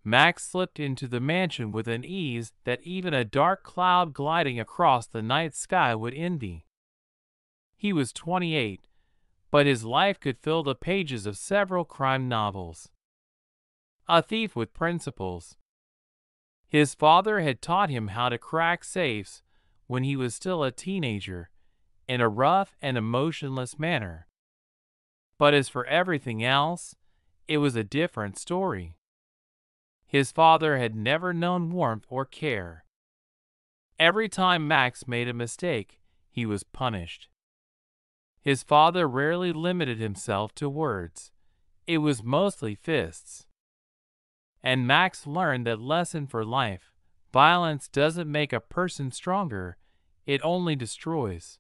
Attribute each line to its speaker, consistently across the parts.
Speaker 1: Max slipped into the mansion with an ease that even a dark cloud gliding across the night sky would envy. He was 28, but his life could fill the pages of several crime novels. A thief with principles. His father had taught him how to crack safes when he was still a teenager, in a rough and emotionless manner. But as for everything else, it was a different story. His father had never known warmth or care. Every time Max made a mistake, he was punished. His father rarely limited himself to words. It was mostly fists. And Max learned that lesson for life. Violence doesn't make a person stronger, it only destroys.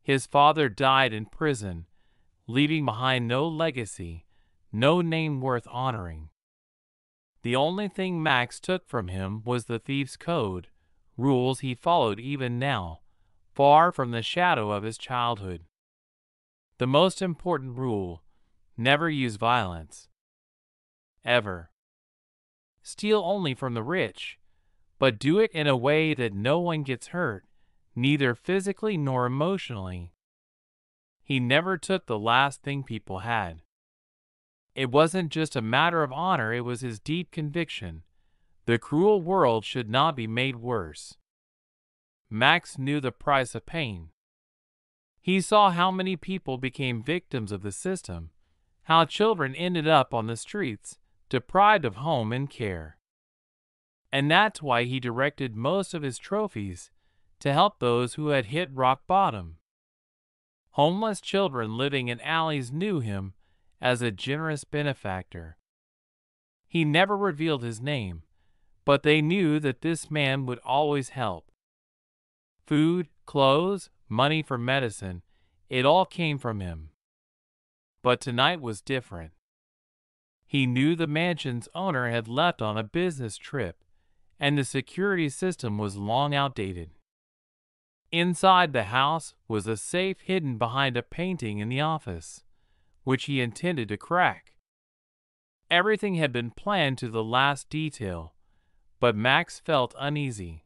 Speaker 1: His father died in prison, leaving behind no legacy, no name worth honoring. The only thing Max took from him was the thief's code, rules he followed even now, far from the shadow of his childhood. The most important rule: never use violence. Ever. Steal only from the rich, but do it in a way that no one gets hurt, neither physically nor emotionally. He never took the last thing people had. It wasn't just a matter of honor, it was his deep conviction. The cruel world should not be made worse. Max knew the price of pain. He saw how many people became victims of the system, how children ended up on the streets, deprived of home and care. And that's why he directed most of his trophies to help those who had hit rock bottom. Homeless children living in alleys knew him as a generous benefactor. He never revealed his name, but they knew that this man would always help. Food, clothes, money for medicine, it all came from him. But tonight was different. He knew the mansion's owner had left on a business trip, and the security system was long outdated. Inside the house was a safe hidden behind a painting in the office, which he intended to crack. Everything had been planned to the last detail, but Max felt uneasy.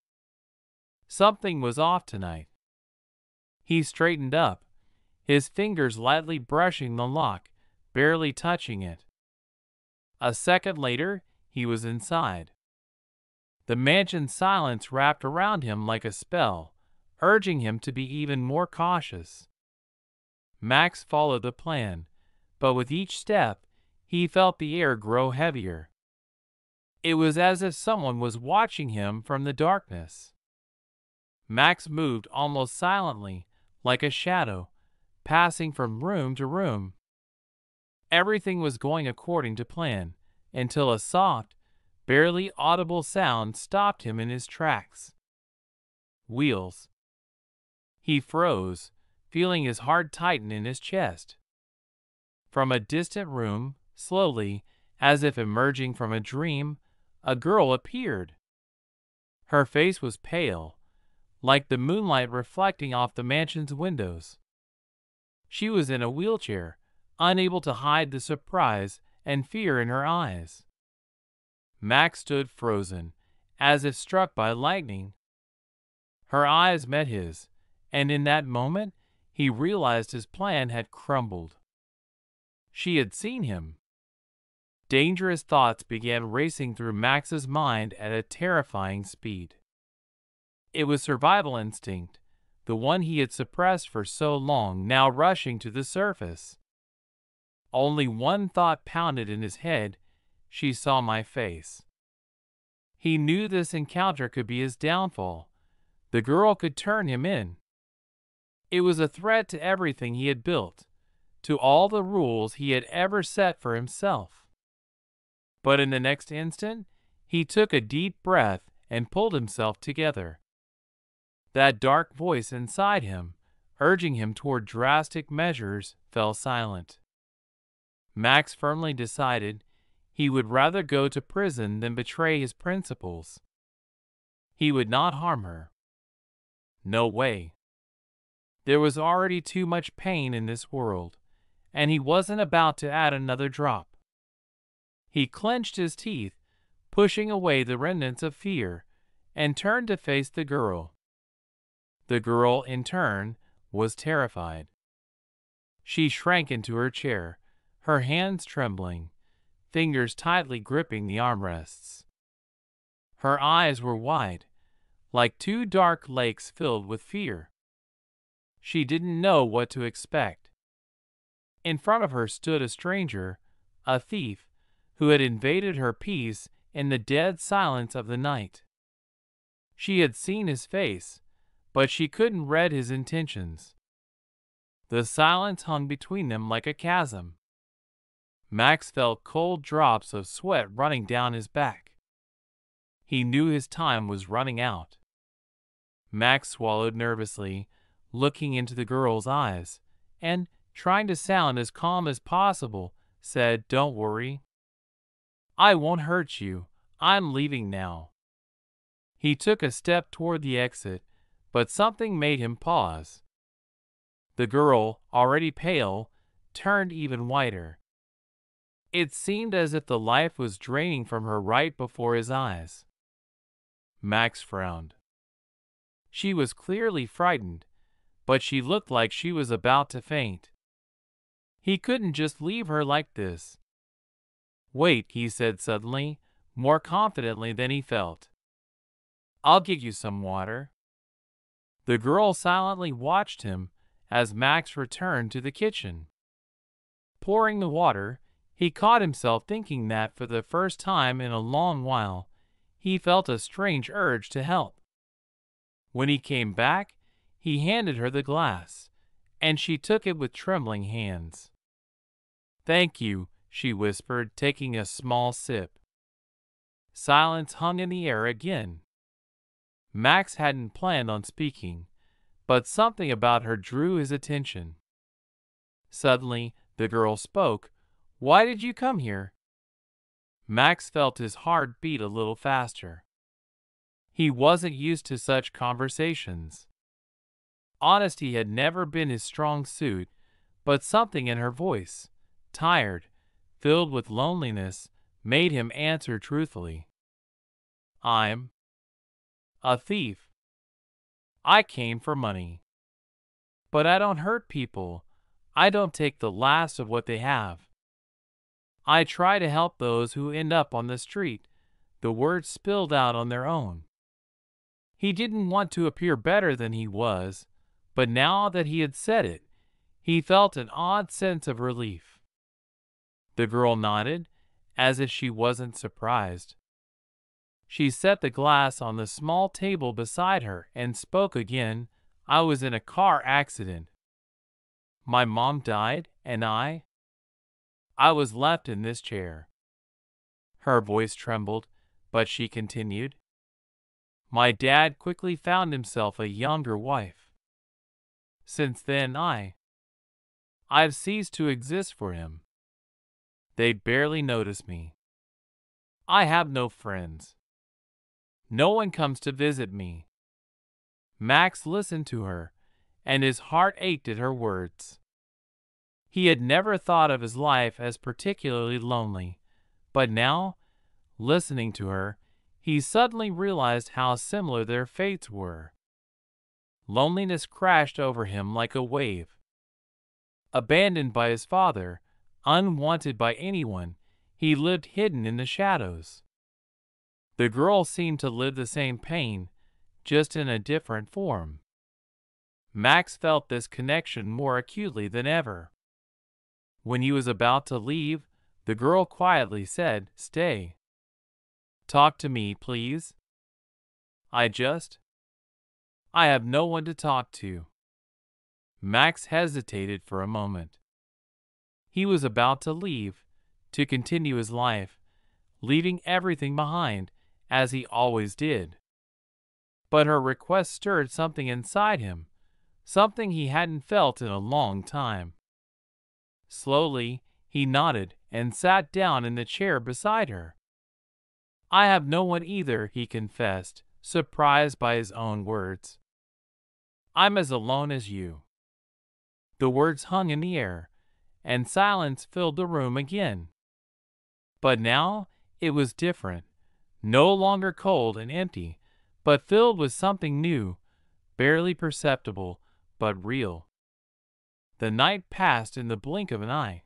Speaker 1: Something was off tonight. He straightened up, his fingers lightly brushing the lock, barely touching it. A second later, he was inside. The mansion's silence wrapped around him like a spell, urging him to be even more cautious. Max followed the plan, but with each step, he felt the air grow heavier. It was as if someone was watching him from the darkness. Max moved almost silently, like a shadow, passing from room to room. Everything was going according to plan, until a soft, barely audible sound stopped him in his tracks. Wheels. He froze, feeling his heart tighten in his chest. From a distant room, slowly, as if emerging from a dream, a girl appeared. Her face was pale, like the moonlight reflecting off the mansion's windows. She was in a wheelchair, unable to hide the surprise and fear in her eyes. Max stood frozen, as if struck by lightning. Her eyes met his, and in that moment, he realized his plan had crumbled. She had seen him. Dangerous thoughts began racing through Max's mind at a terrifying speed. It was survival instinct, the one he had suppressed for so long, now rushing to the surface. Only one thought pounded in his head: she saw my face. He knew this encounter could be his downfall. The girl could turn him in. It was a threat to everything he had built, to all the rules he had ever set for himself. But in the next instant, he took a deep breath and pulled himself together. That dark voice inside him, urging him toward drastic measures, fell silent. Max firmly decided he would rather go to prison than betray his principles. He would not harm her. No way. There was already too much pain in this world, and he wasn't about to add another drop. He clenched his teeth, pushing away the remnants of fear, and turned to face the girl. The girl, in turn, was terrified. She shrank into her chair, her hands trembling, fingers tightly gripping the armrests. Her eyes were wide, like two dark lakes filled with fear. She didn't know what to expect. In front of her stood a stranger, a thief, who had invaded her peace in the dead silence of the night. She had seen his face, but she couldn't read his intentions. The silence hung between them like a chasm. Max felt cold drops of sweat running down his back. He knew his time was running out. Max swallowed nervously, looking into the girl's eyes, and, trying to sound as calm as possible, said, "Don't worry. I won't hurt you. I'm leaving now." He took a step toward the exit, but something made him pause. The girl, already pale, turned even whiter. It seemed as if the life was draining from her right before his eyes. Max frowned. She was clearly frightened, but she looked like she was about to faint. He couldn't just leave her like this. "Wait," he said suddenly, more confidently than he felt. "I'll get you some water." The girl silently watched him as Max returned to the kitchen. Pouring the water, he caught himself thinking that for the first time in a long while, he felt a strange urge to help. When he came back, he handed her the glass, and she took it with trembling hands. "Thank you," she whispered, taking a small sip. Silence hung in the air again. Max hadn't planned on speaking, but something about her drew his attention. Suddenly, the girl spoke. "Why did you come here?" Max felt his heart beat a little faster. He wasn't used to such conversations. Honesty had never been his strong suit, but something in her voice, tired, filled with loneliness, made him answer truthfully. "I'm a thief. I came for money. But I don't hurt people. I don't take the last of what they have. I try to help those who end up on the street." The words spilled out on their own. He didn't want to appear better than he was, but now that he had said it, he felt an odd sense of relief. The girl nodded, as if she wasn't surprised. She set the glass on the small table beside her and spoke again. "I was in a car accident. My mom died, and I was left in this chair." Her voice trembled, but she continued. "My dad quickly found himself a younger wife. Since then I've ceased to exist for him. They'd barely notice me. I have no friends. No one comes to visit me." Max listened to her, and his heart ached at her words. He had never thought of his life as particularly lonely, but now, listening to her, he suddenly realized how similar their fates were. Loneliness crashed over him like a wave. Abandoned by his father, unwanted by anyone, he lived hidden in the shadows. The girl seemed to live the same pain, just in a different form. Max felt this connection more acutely than ever. When he was about to leave, the girl quietly said, "Stay. Talk to me, please. I have no one to talk to." Max hesitated for a moment. He was about to leave, to continue his life, leaving everything behind, as he always did. But her request stirred something inside him, something he hadn't felt in a long time. Slowly, he nodded and sat down in the chair beside her. "I have no one either," he confessed, surprised by his own words. "I'm as alone as you." The words hung in the air, and silence filled the room again. But now it was different. no longer cold and empty, but filled with something new, barely perceptible, but real. The night passed in the blink of an eye.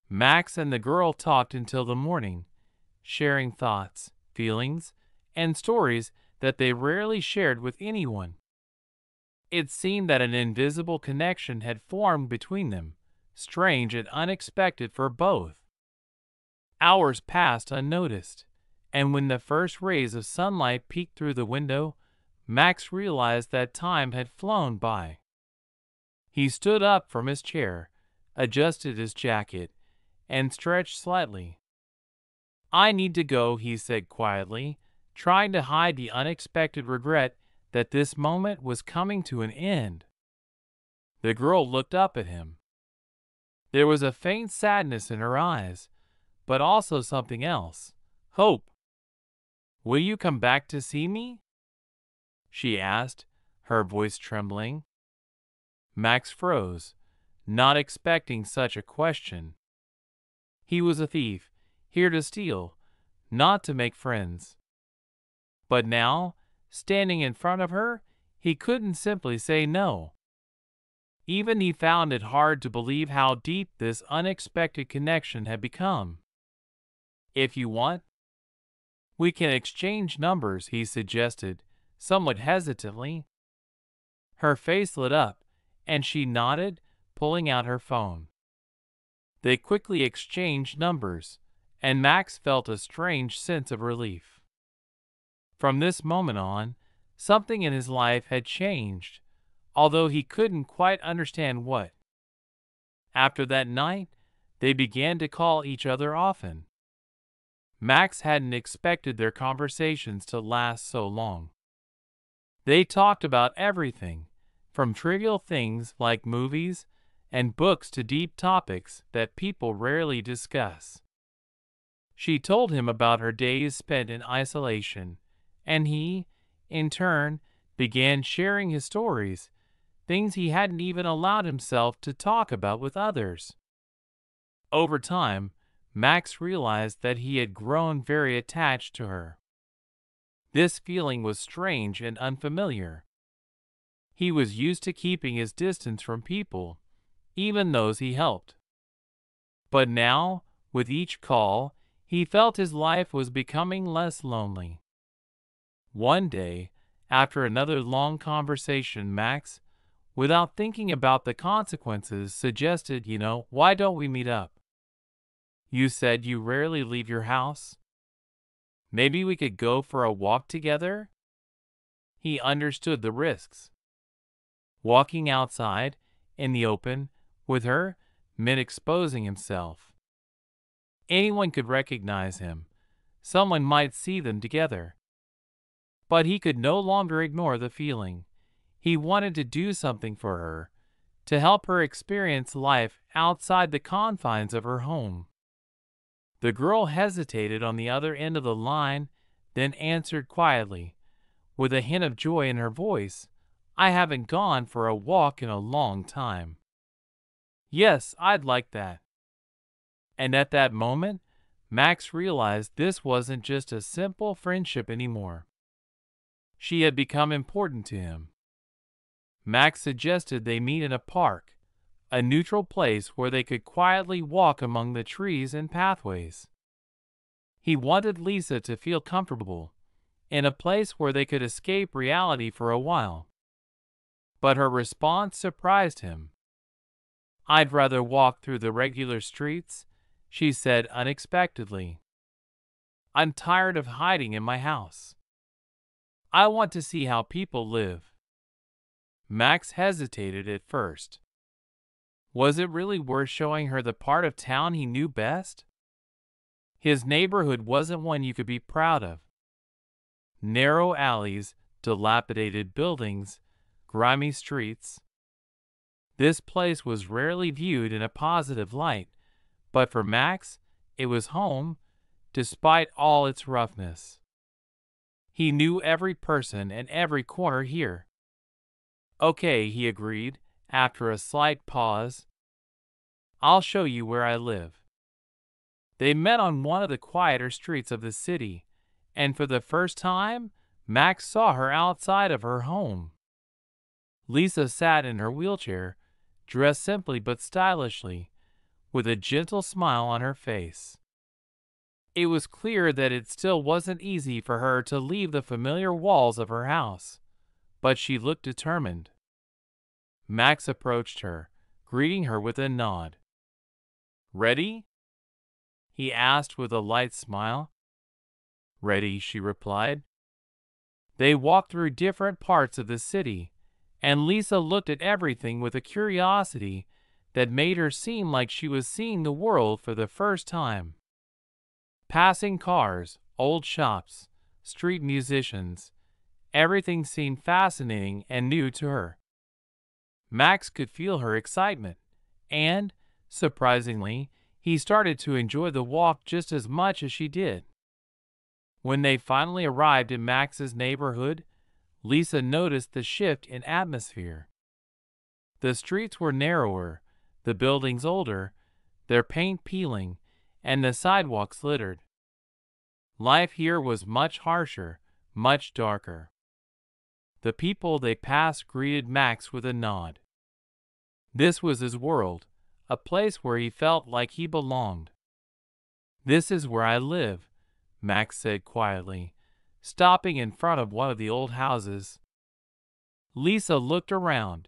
Speaker 1: Max and the girl talked until the morning, sharing thoughts, feelings, and stories that they rarely shared with anyone. It seemed that an invisible connection had formed between them, strange and unexpected for both. Hours passed unnoticed, and when the first rays of sunlight peeked through the window, Max realized that time had flown by. He stood up from his chair, adjusted his jacket, and stretched slightly. "I need to go," he said quietly, trying to hide the unexpected regret that this moment was coming to an end. The girl looked up at him. There was a faint sadness in her eyes, but also something else, hope. "Will you come back to see me?" she asked, her voice trembling. Max froze, not expecting such a question. He was a thief, here to steal, not to make friends. But now, standing in front of her, he couldn't simply say no. Even he found it hard to believe how deep this unexpected connection had become. "If you want, we can exchange numbers," he suggested, somewhat hesitantly. Her face lit up, and she nodded, pulling out her phone. They quickly exchanged numbers, and Max felt a strange sense of relief. From this moment on, something in his life had changed, although he couldn't quite understand what. After that night, they began to call each other often. Max hadn't expected their conversations to last so long. They talked about everything, from trivial things like movies and books to deep topics that people rarely discuss. She told him about her days spent in isolation, and he, in turn, began sharing his stories, things he hadn't even allowed himself to talk about with others. Over time, Max realized that he had grown very attached to her. This feeling was strange and unfamiliar. He was used to keeping his distance from people, even those he helped. But now, with each call, he felt his life was becoming less lonely. One day, after another long conversation, Max, without thinking about the consequences, suggested, "Why don't we meet up? You said you rarely leave your house. Maybe we could go for a walk together?" He understood the risks. Walking outside, in the open, with her, meant exposing himself. Anyone could recognize him. Someone might see them together. But he could no longer ignore the feeling. He wanted to do something for her, to help her experience life outside the confines of her home. The girl hesitated on the other end of the line, then answered quietly, with a hint of joy in her voice, "I haven't gone for a walk in a long time." "Yes, I'd like that." And at that moment, Max realized this wasn't just a simple friendship anymore. She had become important to him. Max suggested they meet in a park, a neutral place where they could quietly walk among the trees and pathways. He wanted Lisa to feel comfortable, in a place where they could escape reality for a while. But her response surprised him. "I'd rather walk through the regular streets," she said unexpectedly. "I'm tired of hiding in my house. I want to see how people live." Max hesitated at first. Was it really worth showing her the part of town he knew best? His neighborhood wasn't one you could be proud of. Narrow alleys, dilapidated buildings, grimy streets. This place was rarely viewed in a positive light, but for Max, it was home, despite all its roughness. He knew every person and every corner here. "Okay," he agreed, after a slight pause. "I'll show you where I live." They met on one of the quieter streets of the city, and for the first time, Max saw her outside of her home. Lisa sat in her wheelchair, dressed simply but stylishly, with a gentle smile on her face. It was clear that it still wasn't easy for her to leave the familiar walls of her house, but she looked determined. Max approached her, greeting her with a nod. "Ready?" he asked with a light smile. "Ready," she replied. They walked through different parts of the city, and Lisa looked at everything with a curiosity that made her seem like she was seeing the world for the first time. Passing cars, old shops, street musicians, everything seemed fascinating and new to her. Max could feel her excitement, and, surprisingly, he started to enjoy the walk just as much as she did. When they finally arrived in Max's neighborhood, Lisa noticed the shift in atmosphere. The streets were narrower, the buildings older, their paint peeling, and the sidewalks littered. Life here was much harsher, much darker. The people they passed greeted Max with a nod. This was his world, a place where he felt like he belonged. "This is where I live," Max said quietly, stopping in front of one of the old houses. Lisa looked around,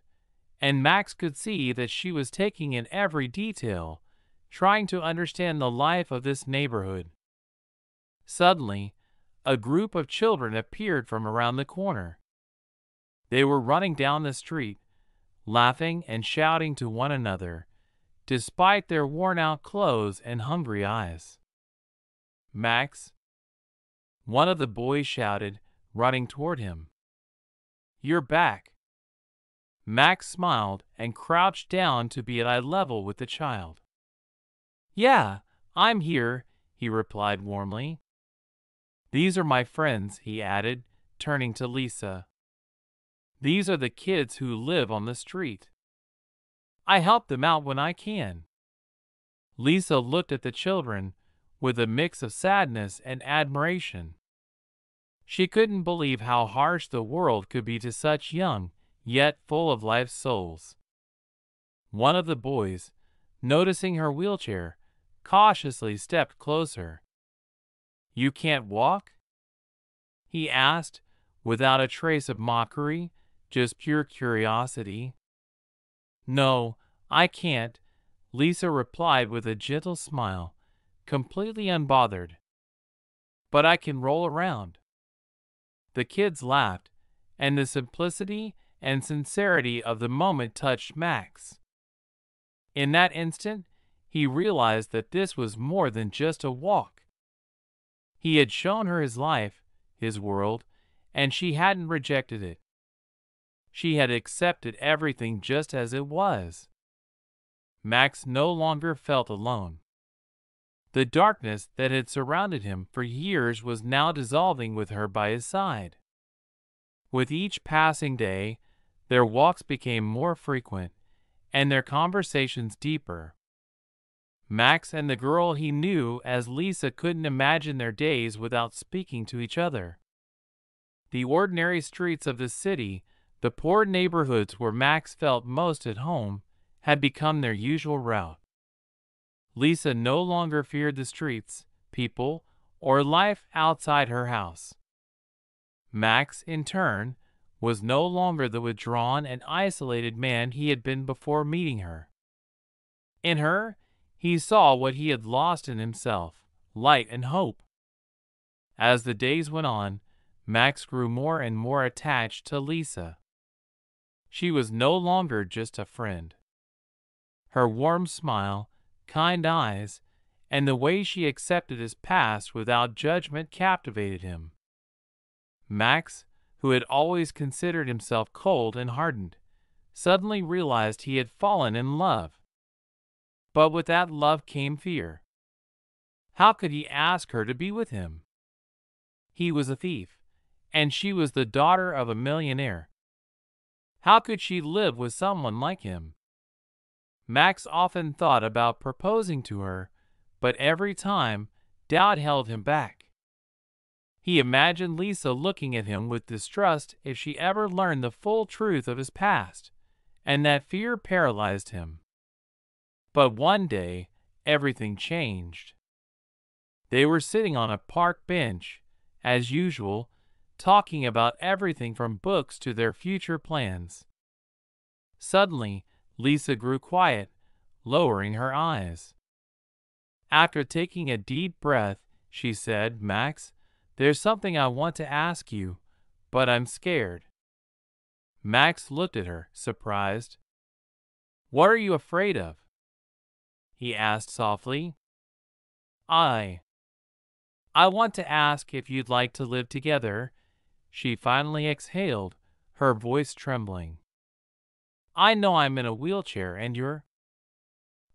Speaker 1: and Max could see that she was taking in every detail, trying to understand the life of this neighborhood. Suddenly, a group of children appeared from around the corner. They were running down the street, laughing and shouting to one another, despite their worn-out clothes and hungry eyes. "Max," one of the boys shouted, running toward him. "You're back." Max smiled and crouched down to be at eye level with the child. "Yeah, I'm here," he replied warmly. "These are my friends," he added, turning to Lisa. "These are the kids who live on the street. I help them out when I can." Lisa looked at the children with a mix of sadness and admiration. She couldn't believe how harsh the world could be to such young, yet full of life souls. One of the boys, noticing her wheelchair, cautiously stepped closer. "You can't walk?" he asked, without a trace of mockery, just pure curiosity. "No, I can't," Lisa replied with a gentle smile, completely unbothered. "But I can roll around." The kids laughed, and the simplicity and sincerity of the moment touched Max. In that instant, he realized that this was more than just a walk. He had shown her his life, his world, and she hadn't rejected it. She had accepted everything just as it was. Max no longer felt alone. The darkness that had surrounded him for years was now dissolving with her by his side. With each passing day, their walks became more frequent, and their conversations deeper. Max and the girl he knew as Lisa couldn't imagine their days without speaking to each other. The ordinary streets of the city, the poor neighborhoods where Max felt most at home, had become their usual route. Lisa no longer feared the streets, people, or life outside her house. Max, in turn, was no longer the withdrawn and isolated man he had been before meeting her. In her, he saw what he had lost in himself, light and hope. As the days went on, Max grew more and more attached to Lisa. She was no longer just a friend. Her warm smile, kind eyes, and the way she accepted his past without judgment captivated him. Max, who had always considered himself cold and hardened, suddenly realized he had fallen in love. But with that love came fear. How could he ask her to be with him? He was a thief, and she was the daughter of a millionaire. How could she live with someone like him? Max often thought about proposing to her, but every time, doubt held him back. He imagined Lisa looking at him with distrust if she ever learned the full truth of his past, and that fear paralyzed him. But one day, everything changed. They were sitting on a park bench, as usual, talking about everything from books to their future plans. Suddenly, Lisa grew quiet, lowering her eyes. After taking a deep breath, she said, "Max, there's something I want to ask you, but I'm scared." Max looked at her, surprised. "What are you afraid of?" he asked softly. I want to ask if you'd like to live together," she finally exhaled, her voice trembling. "I know I'm in a wheelchair and you're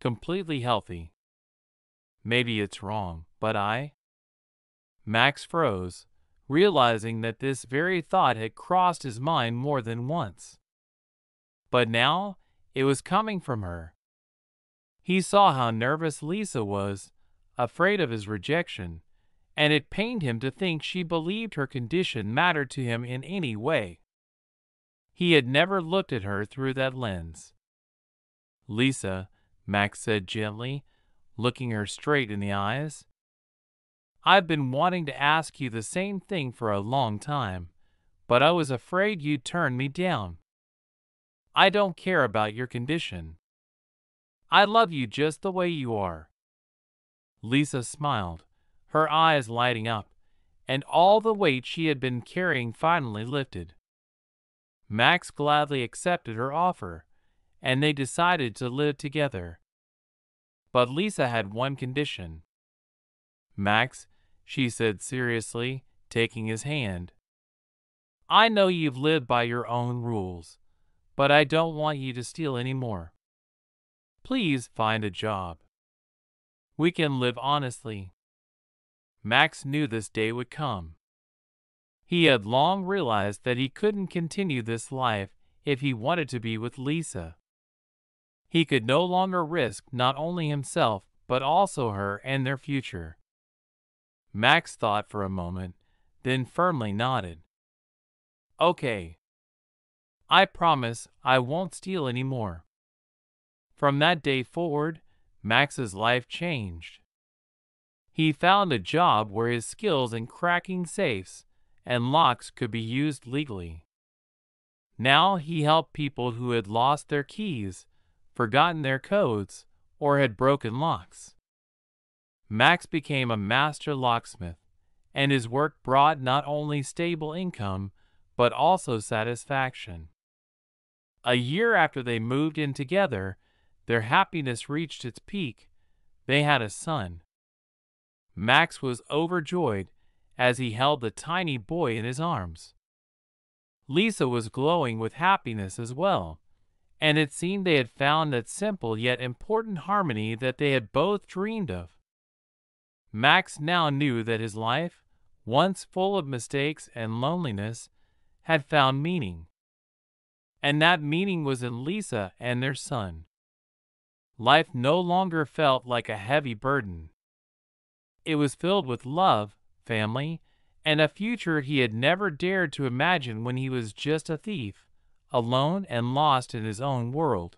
Speaker 1: completely healthy. Maybe it's wrong, but Max froze, realizing that this very thought had crossed his mind more than once. But now it was coming from her. He saw how nervous Lisa was, afraid of his rejection, and it pained him to think she believed her condition mattered to him in any way. He had never looked at her through that lens. "Lisa," Max said gently, looking her straight in the eyes, "I've been wanting to ask you the same thing for a long time, but I was afraid you'd turn me down. I don't care about your condition. I love you just the way you are." Lisa smiled, her eyes lighting up, and all the weight she had been carrying finally lifted. Max gladly accepted her offer, and they decided to live together. But Lisa had one condition. "Max," she said seriously, taking his hand, "I know you've lived by your own rules, but I don't want you to steal anymore. Please find a job. We can live honestly." Max knew this day would come. He had long realized that he couldn't continue this life if he wanted to be with Lisa. He could no longer risk not only himself but also her and their future. Max thought for a moment, then firmly nodded. "Okay. I promise I won't steal anymore." From that day forward, Max's life changed. He found a job where his skills in cracking safes and locks could be used legally. Now he helped people who had lost their keys, forgotten their codes, or had broken locks. Max became a master locksmith, and his work brought not only stable income, but also satisfaction. A year after they moved in together, their happiness reached its peak. They had a son. Max was overjoyed as he held the tiny boy in his arms. Lisa was glowing with happiness as well, and it seemed they had found that simple yet important harmony that they had both dreamed of. Max now knew that his life, once full of mistakes and loneliness, had found meaning. And that meaning was in Lisa and their son. Life no longer felt like a heavy burden. It was filled with love, family, and a future he had never dared to imagine when he was just a thief, alone and lost in his own world.